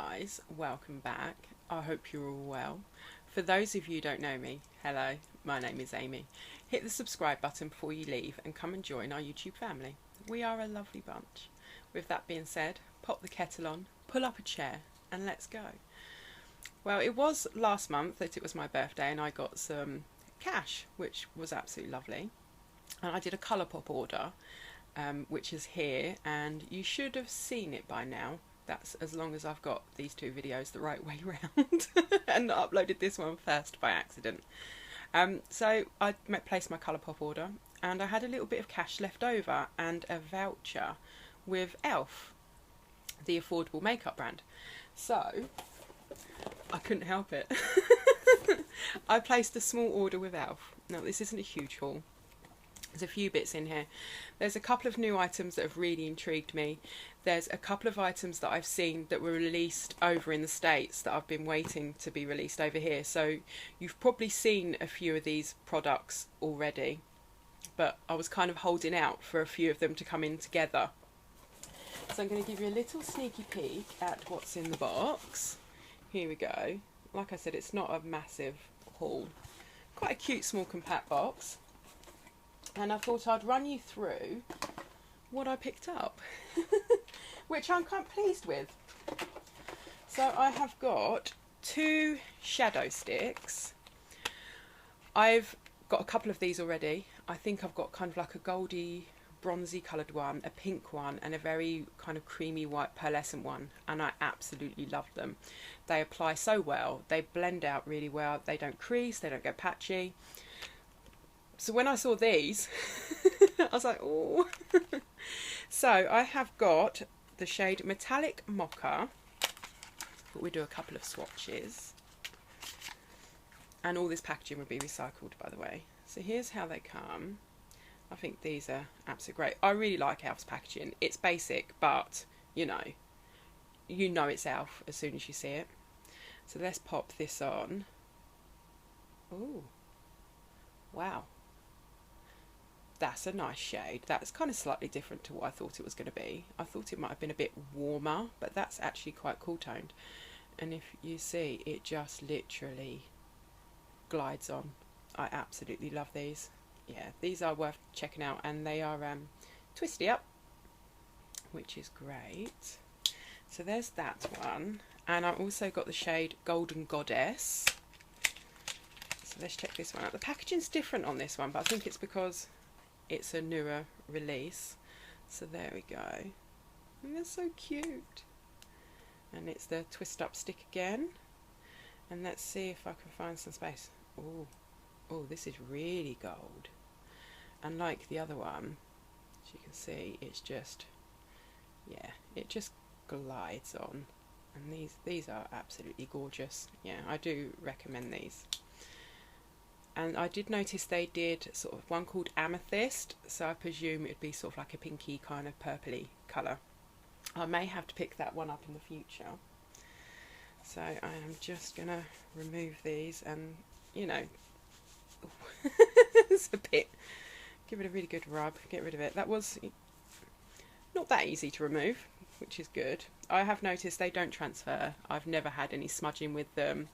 guys, welcome back. I hope you're all well. For those of you who don't know me, hello, my name is Amy. Hit the subscribe button before you leave and come and join our YouTube family. We are a lovely bunch. With that being said, pop the kettle on, pull up a chair and let's go. Well, it was last month that it was my birthday and I got some cash, which was absolutely lovely. And I did a Colourpop order, which is here, and you should have seen it by now. That's as long as I've got these two videos the right way round and uploaded this one first by accident. So I placed my Colourpop order and I had a little bit of cash left over and a voucher with Elf, the affordable makeup brand. So I couldn't help it. I placed a small order with Elf. Now this isn't a huge haul. There's a few bits in here. There's a couple of new items that have really intrigued me. There's a couple of items that I've seen that were released over in the States that I've been waiting to be released over here. So you've probably seen a few of these products already, but I was kind of holding out for a few of them to come in together. So I'm going to give you a little sneaky peek at what's in the box. Here we go. Like I said, it's not a massive haul. Quite a cute small compact box. And I thought I'd run you through what I picked up, which I'm quite pleased with. So I have got two shadow sticks. I've got a couple of these already. I think I've got kind of like a goldy, bronzy coloured one, a pink one, and a very kind of creamy white pearlescent one, and I absolutely love them. They apply so well, they blend out really well, they don't crease, they don't get patchy. So when I saw these, I was like, oh. So I have got the shade Metallic Mocha, but we do a couple of swatches. And all this packaging will be recycled, by the way. So here's how they come. I think these are absolutely great. I really like Elf's packaging. It's basic, but you know it's Elf as soon as you see it. So let's pop this on. Oh, wow. That's a nice shade. That's kind of slightly different to what I thought it was going to be. I thought it might have been a bit warmer, but that's actually quite cool toned. And if you see, it just literally glides on. I absolutely love these. Yeah, these are worth checking out, and they are twisty up, which is great. So there's that one. And I've also got the shade Golden Goddess. So let's check this one out. The packaging's different on this one, but I think it's because it's a newer release. So there we go. And they're so cute. And it's the twist up stick again. And let's see if I can find some space. Oh, oh, this is really gold. And like the other one, as you can see, it's just, yeah, it just glides on. And these are absolutely gorgeous. Yeah, I do recommend these. And I did notice they did sort of one called Amethyst, so I presume it'd be sort of like a pinky kind of purpley colour. I may have to pick that one up in the future. So I am just going to remove these and, you know, it's a bit, give it a really good rub, get rid of it. That was not that easy to remove, which is good. I have noticed they don't transfer. I've never had any smudging with them,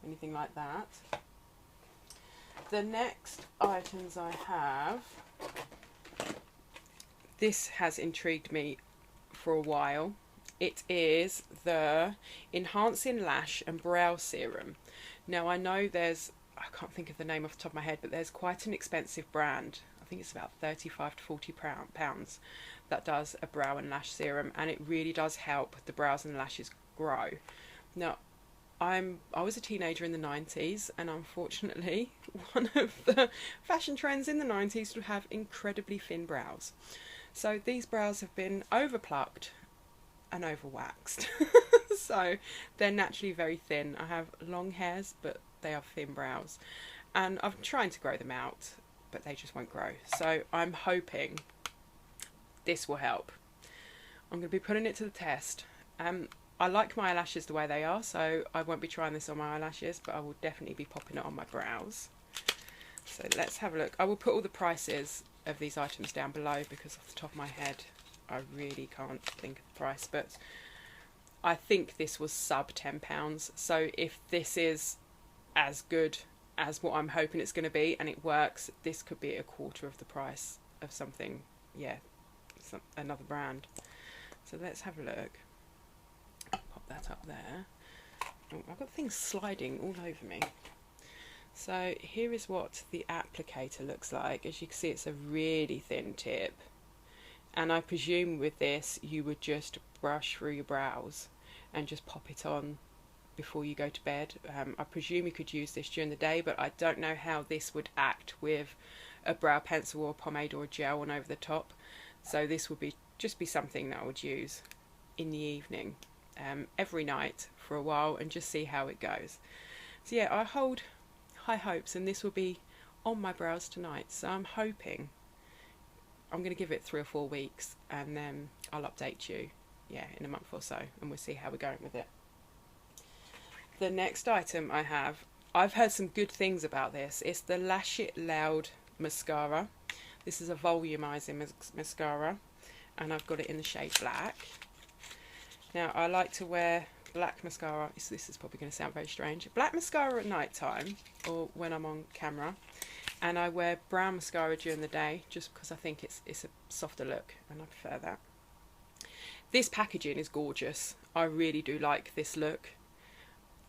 anything like that. The next items I have, this has intrigued me for a while. It is the Enhancing Lash and Brow Serum. Now I know there's, I can't think of the name off the top of my head, but there's quite an expensive brand. I think it's about 35 to 40 pounds that does a brow and lash serum, and it really does help the brows and lashes grow. Now I was a teenager in the 90s, and unfortunately one of the fashion trends in the 90s would have incredibly thin brows. So these brows have been overplucked and overwaxed. So they're naturally very thin. I have long hairs, but they are thin brows. And I'm trying to grow them out, but they just won't grow. So I'm hoping this will help. I'm going to be putting it to the test. I like my eyelashes the way they are, so I won't be trying this on my eyelashes, but I will definitely be popping it on my brows. So let's have a look. I will put all the prices of these items down below because off the top of my head I really can't think of the price, but I think this was sub £10. So if this is as good as what I'm hoping it's going to be and it works, this could be a quarter of the price of something, yeah, another brand. So let's have a look. Pop that up there. Oh, I've got things sliding all over me. So here is what the applicator looks like. As you can see, it's a really thin tip, and I presume with this you would just brush through your brows and just pop it on before you go to bed. I presume you could use this during the day, but I don't know how this would act with a brow pencil or pomade or gel on over the top. So this would just be something that I would use in the evening, every night for a while, and just see how it goes. So yeah, I hold high hopes, and this will be on my brows tonight. So I'm hoping, I'm going to give it 3 or 4 weeks, and then I'll update you, yeah, in a month or so, and we'll see how we're going with it. The next item I have, I've heard some good things about this. It's the Lash It Loud mascara. This is a volumizing mascara, and I've got it in the shade black. Now, I like to wear black mascara. This is probably going to sound very strange. Black mascara at night time, or when I'm on camera, and I wear brown mascara during the day, just because I think it's a softer look, and I prefer that. This packaging is gorgeous. I really do like this look.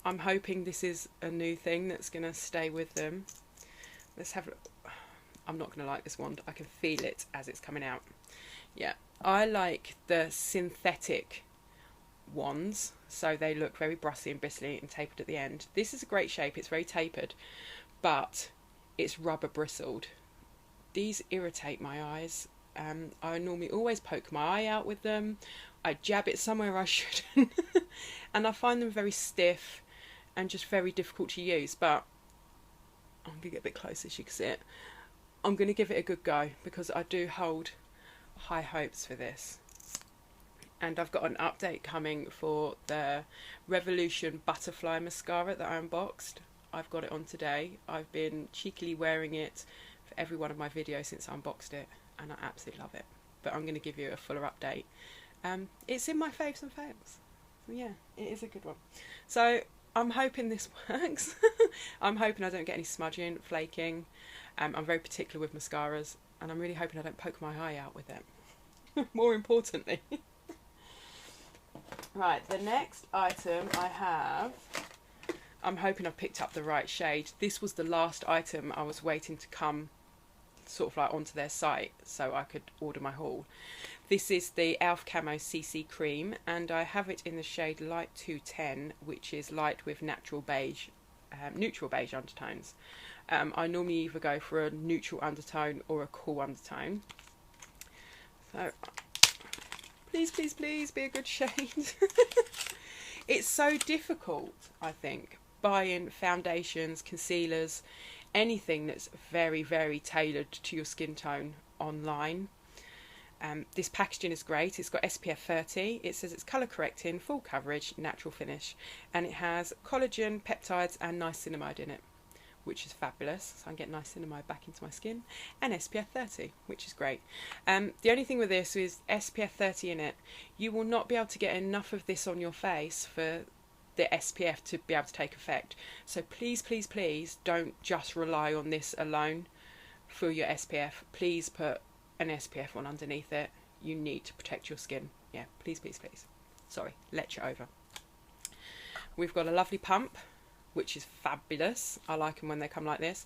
I'm hoping this is a new thing that's going to stay with them. Let's have a look. I'm not going to like this wand. I can feel it as it's coming out. Yeah, I like the synthetic wands, so they look very brassy and bristly and tapered at the end. This is a great shape. It's very tapered, but it's rubber bristled. These irritate my eyes. I normally always poke my eye out with them. I jab it somewhere I shouldn't. And I find them very stiff and just very difficult to use. But I'm going to get a bit closer so you can see it. I'm going to give it a good go, because I do hold high hopes for this. And I've got an update coming for the Revolution Butterfly mascara that I unboxed. I've got it on today. I've been cheekily wearing it for every one of my videos since I unboxed it, and I absolutely love it. But I'm going to give you a fuller update. It's in my faves and fails. So yeah, it is a good one. So I'm hoping this works. I'm hoping I don't get any smudging, flaking. I'm very particular with mascaras, and I'm really hoping I don't poke my eye out with it. More importantly. Right, the next item I have, I'm hoping I've picked up the right shade. This was the last item I was waiting to come sort of like onto their site so I could order my haul. This is the Elf Camo CC cream, and I have it in the shade Light 210, which is light with neutral beige undertones. I normally either go for a neutral undertone or a cool undertone. So please, please, please be a good shade. It's so difficult, I think, buying foundations, concealers, anything that's very, very tailored to your skin tone online. This packaging is great. It's got SPF 30. It says it's colour correcting, full coverage, natural finish, and it has collagen, peptides and niacinamide in it, which is fabulous. So I can get niacinamide back into my skin, and SPF 30, which is great. The only thing with this is SPF 30 in it. You will not be able to get enough of this on your face for the SPF to be able to take effect. So please, please, please don't just rely on this alone for your SPF. Please put an SPF on underneath it. You need to protect your skin. Yeah, please, please, please. Sorry, lecture over. We've got a lovely pump, which is fabulous. I like them when they come like this,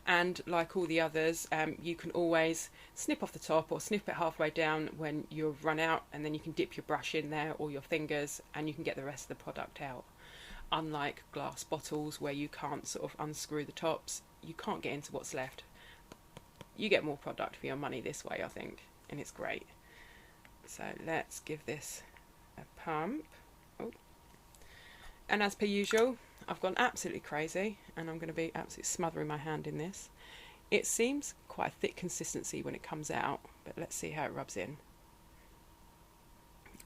and like all the others, you can always snip off the top or snip it halfway down when you've run out, and then you can dip your brush in there or your fingers and you can get the rest of the product out. Unlike glass bottles where you can't sort of unscrew the tops, you can't get into what's left. You get more product for your money this way, I think, and it's great. So let's give this a pump. Oh. And as per usual, I've gone absolutely crazy, and I'm going to be absolutely smothering my hand in this. It seems quite a thick consistency when it comes out, but let's see how it rubs in.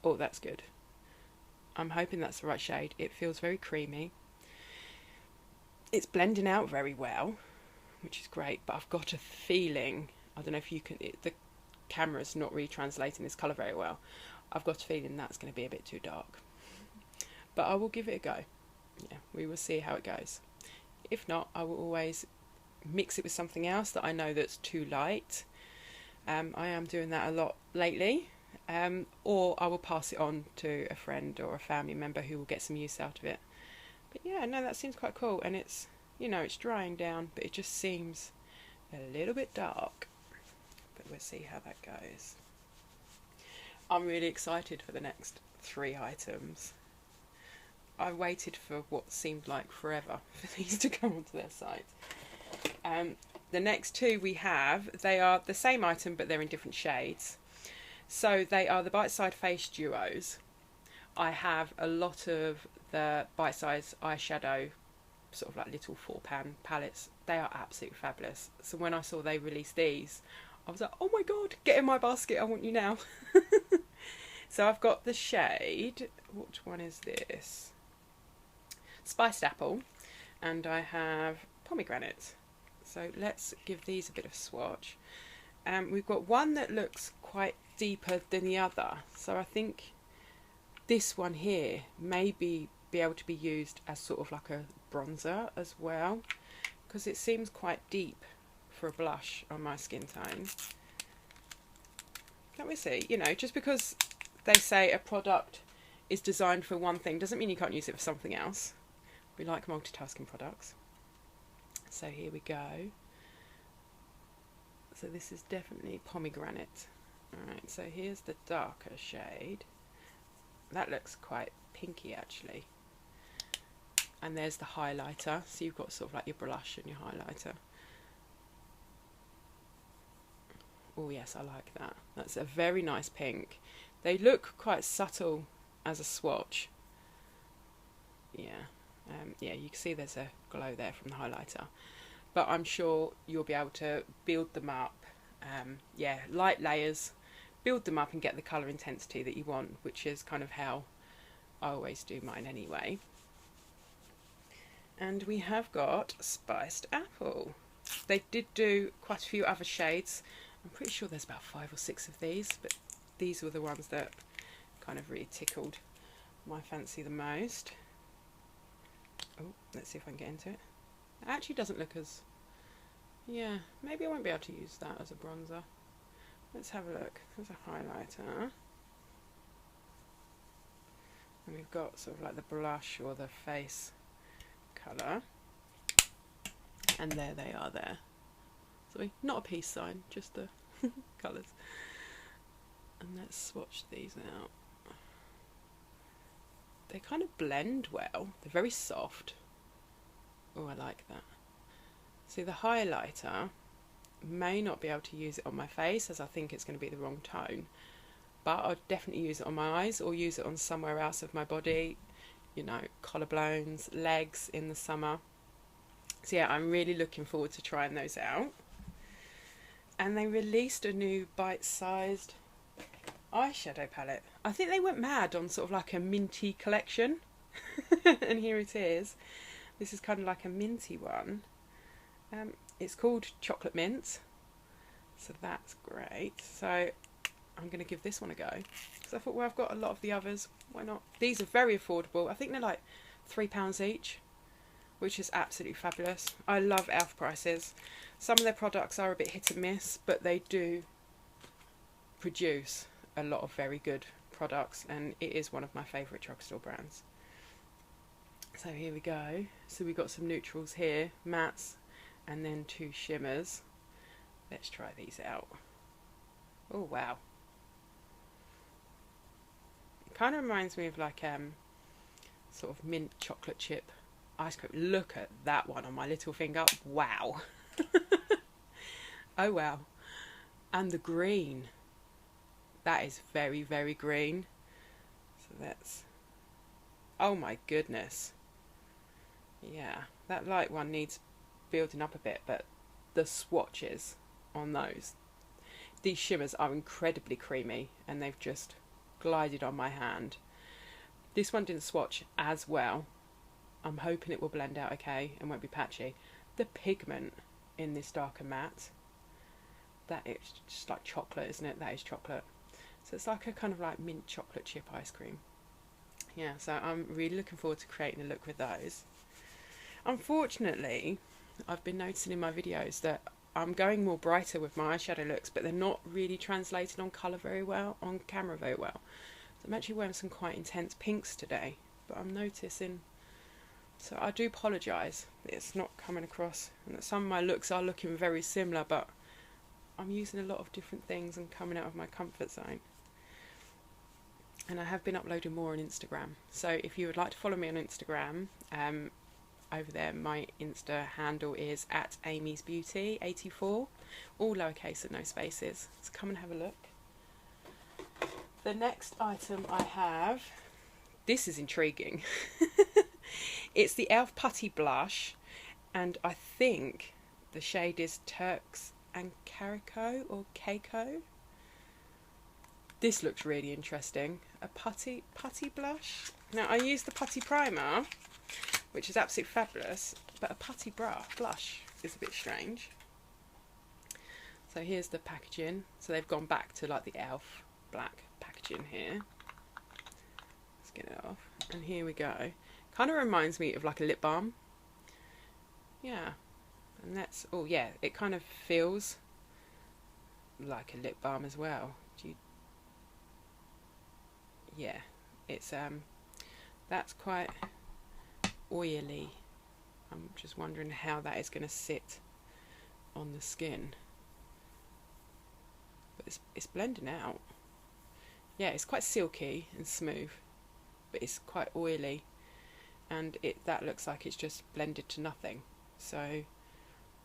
Oh, that's good. I'm hoping that's the right shade. It feels very creamy. It's blending out very well, which is great, but I've got a feeling, I don't know if you can, the camera's not really translating this colour very well. I've got a feeling that's going to be a bit too dark. but I will give it a go. Yeah, we will see how it goes. If not, I will always mix it with something else that I know that's too light. I am doing that a lot lately, or I will pass it on to a friend or a family member who will get some use out of it. But yeah, no, that seems quite cool, and it's, you know, it's drying down, but it just seems a little bit dark. But we'll see how that goes. I'm really excited for the next 3 items. I waited for what seemed like forever for these to come onto their site. The next 2 we have, they are the same item but they're in different shades. So they are the Bite-Size Face Duos. I have a lot of the Bite-Size eyeshadow, sort of like little 4-pan palettes. They are absolutely fabulous. So when I saw they released these, I was like, oh my god, get in my basket, I want you now. So I've got the shade, which one is this? Spiced Apple, and I have Pomegranate. So let's give these a bit of swatch. We've got one that looks quite deeper than the other, so I think this one here may be able to be used as sort of like a bronzer as well, because it seems quite deep for a blush on my skin tone. Can't we see? You know, just because they say a product is designed for one thing doesn't mean you can't use it for something else. We like multitasking products. So here we go. So this is definitely Pomegranate. Alright, so here's the darker shade. That looks quite pinky actually. And there's the highlighter. So you've got sort of like your blush and your highlighter. Oh yes, I like that. That's a very nice pink. They look quite subtle as a swatch. Yeah. Yeah, you can see there's a glow there from the highlighter, but I'm sure you'll be able to build them up. Yeah, light layers, build them up and get the colour intensity that you want, which is kind of how I always do mine anyway. And we have got Spiced Apple. They did do quite a few other shades. I'm pretty sure there's about 5 or 6 of these, but these were the ones that kind of really tickled my fancy the most. Oh, let's see if I can get into it. It actually doesn't look as... Yeah, maybe I won't be able to use that as a bronzer. Let's have a look. There's a highlighter. And we've got sort of like the blush or the face colour. And there they are there. Sorry, not a peace sign, just the colours. And let's swatch these out. They kind of blend well. They're very soft. Oh, I like that. See, the highlighter, may not be able to use it on my face as I think it's going to be the wrong tone, but I'll definitely use it on my eyes or use it on somewhere else of my body, you know, collarbones, legs in the summer. So yeah, I'm really looking forward to trying those out. And they released a new bite-sized eyeshadow palette. I think they went mad on sort of like a minty collection. And here it is. This is kind of like a minty one. It's called Chocolate Mint. So that's great. So I'm going to give this one a go. Because I thought, well, I've got a lot of the others. Why not? These are very affordable. I think they're like £3 each, which is absolutely fabulous. I love Elf prices. Some of their products are a bit hit and miss, but they do produce a lot of very good products, and it is one of my favourite drugstore brands. So here we go. So we've got some neutrals here, mattes, and then 2 shimmers. Let's try these out. Oh wow. It kind of reminds me of like sort of mint chocolate chip ice cream. Look at that one on my little finger. Wow. Oh wow. And the green. That is very, very green. So that's... Oh my goodness. Yeah, that light one needs building up a bit, but the swatches on those, these shimmers are incredibly creamy and they've just glided on my hand. This one didn't swatch as well. I'm hoping it will blend out okay and won't be patchy. The pigment in this darker matte, that is just like chocolate, isn't it? That is chocolate. So it's like a kind of like mint chocolate chip ice cream. Yeah, so I'm really looking forward to creating a look with those. Unfortunately, I've been noticing in my videos that I'm going more brighter with my eyeshadow looks, but they're not really translated on colour very well, on camera very well. So I'm actually wearing some quite intense pinks today, but I'm noticing, so I do apologise that it's not coming across, and that some of my looks are looking very similar, but I'm using a lot of different things and coming out of my comfort zone. And I have been uploading more on Instagram, so if you would like to follow me on Instagram, over there my Insta handle is at amysbeauty84, all lowercase and no spaces, so come and have a look. The next item I have, this is intriguing. It's the Elf Putty blush, and I think the shade is Turks and Caico or Caico. This looks really interesting. A putty blush. Now I use the putty primer, which is absolutely fabulous, but a putty blush is a bit strange. So here's the packaging. So they've gone back to like the Elf black packaging here. Let's get it off. And here we go. Kind of reminds me of like a lip balm. Yeah. And that's, oh yeah, it kind of feels like a lip balm as well. Yeah, it's that's quite oily. I'm just wondering how that is going to sit on the skin. But it's blending out. Yeah, it's quite silky and smooth, but it's quite oily, and that looks like it's just blended to nothing. So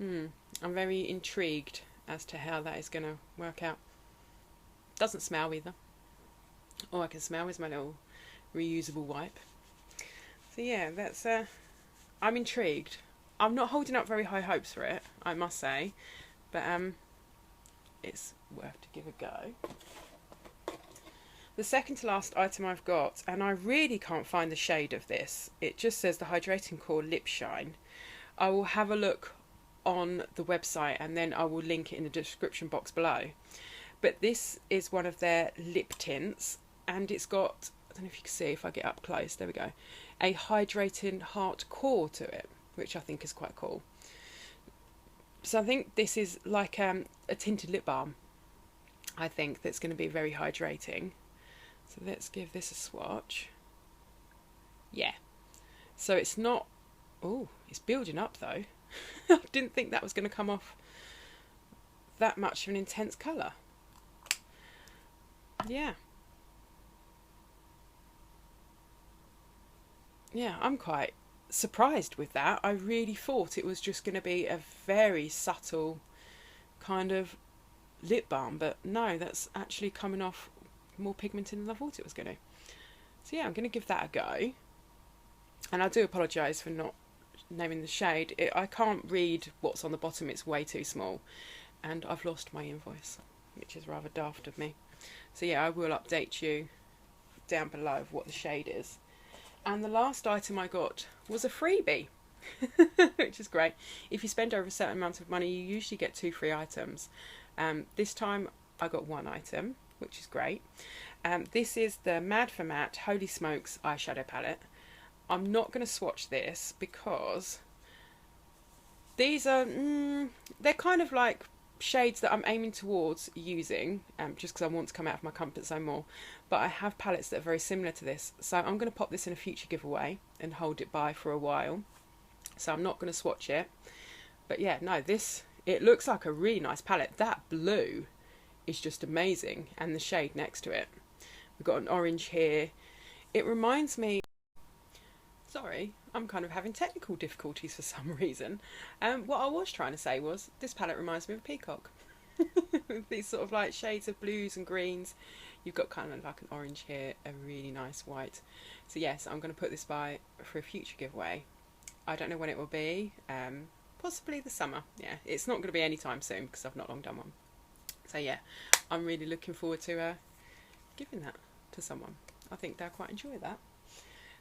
I'm very intrigued as to how that is going to work out. Doesn't smell either. All I can smell is my little reusable wipe. So yeah, that's I'm intrigued. I'm not holding up very high hopes for it, I must say, but it's worth to give a go. The second to last item I've got, and I really can't find the shade of this, it just says the Hydrating Core Lip Shine. I will have a look on the website and then I will link it in the description box below. But this is one of their lip tints, and it's got, I don't know if you can see if I get up close, there we go, a hydrating heart core to it, which I think is quite cool. So I think this is like a tinted lip balm, I think, that's going to be very hydrating. So let's give this a swatch. Yeah, so it's not, oh, it's building up though. I didn't think that was going to come off that much of an intense colour. Yeah. Yeah, I'm quite surprised with that. I really thought it was just going to be a very subtle kind of lip balm, but no, that's actually coming off more pigmented than I thought it was going to. So yeah, I'm going to give that a go. And I do apologise for not naming the shade. I can't read what's on the bottom, it's way too small. And I've lost my invoice, which is rather daft of me. So yeah, I will update you down below of what the shade is. And the last item I got was a freebie, which is great. If you spend over a certain amount of money, you usually get 2 free items. This time I got 1 item, which is great. This is the Mad for Matte Holy Smokes eyeshadow palette. I'm not going to swatch this because these are, they're kind of like shades that I'm aiming towards using, just because I want to come out of my comfort zone more, but I have palettes that are very similar to this, so I'm going to pop this in a future giveaway and hold it by for a while, so I'm not going to swatch it. But yeah, no, this, it looks like a really nice palette. That blue is just amazing, and the shade next to it, we've got an orange here. It reminds me, sorry, I'm kind of having technical difficulties for some reason. What I was trying to say was, this palette reminds me of a peacock. These sort of like shades of blues and greens. You've got kind of like an orange here, a really nice white. So yes, I'm going to put this by for a future giveaway. I don't know when it will be, possibly the summer. Yeah, it's not going to be anytime soon because I've not long done one. So yeah, I'm really looking forward to giving that to someone. I think they'll quite enjoy that.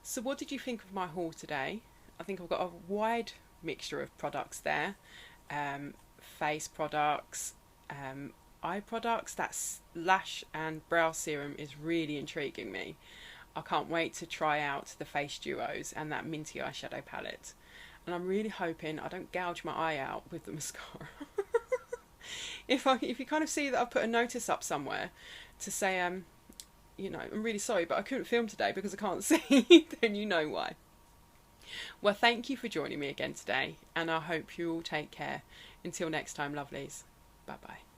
So what did you think of my haul today? I think I've got a wide mixture of products there. Face products, eye products. That's Lash and brow serum is really intriguing me. I can't wait to try out the face duos and that minty eyeshadow palette. And I'm really hoping I don't gouge my eye out with the mascara. If you kind of see that I've put a notice up somewhere to say, you know, I'm really sorry, but I couldn't film today because I can't see, then you know why. Well, thank you for joining me again today, and I hope you all take care. Until next time, lovelies. Bye-bye.